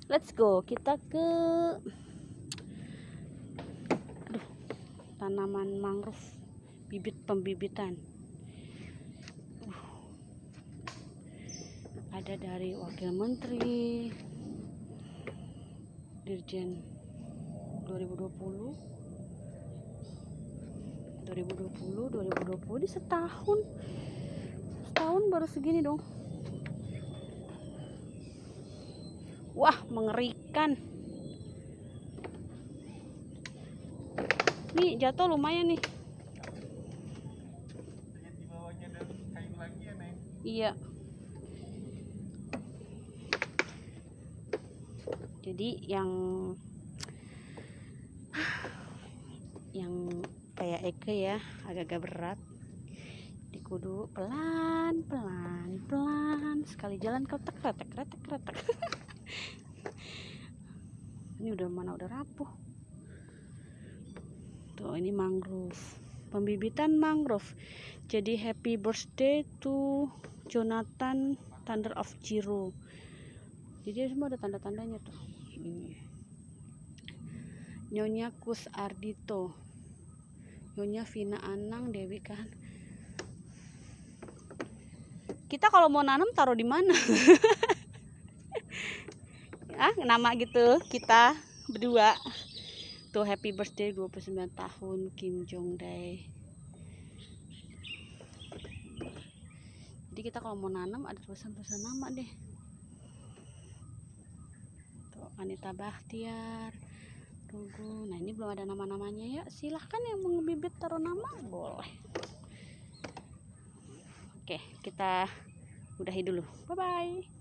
Let's go, kita ke tanaman mangrove, bibit pembibitan. Ada dari Wakil Menteri, Dirjen 2020 ini setahun baru segini dong. Wah, mengerikan. Nih jatuh lumayan nih. Di bawahnya ada kayu lagi ya, Neng? Iya. Jadi yang kayak Eke ya, agak-agak berat. Dikudu pelan. Sekali jalan kretek. Ini udah rapuh. Tuh, ini mangrove. Pembibitan mangrove. Jadi happy birthday to Jonathan Thunder of Giro. Jadi semua ada tanda-tandanya tuh. Nyonya Kus Ardito, Nyonya Vina Anang, Dewi kan. Kita kalau mau nanam taruh di mana? Nama gitu kita berdua. Tuh happy birthday 29 tahun Kim Jong Dae. Jadi kita kalau mau nanam ada tulisan-tulisan nama deh. Tuh Anita Bahtiar, Rugu. Nah ini belum ada nama-namanya ya. Silahkan yang mau ngebibit taruh nama boleh. Oke, kita udahi dulu. Bye bye.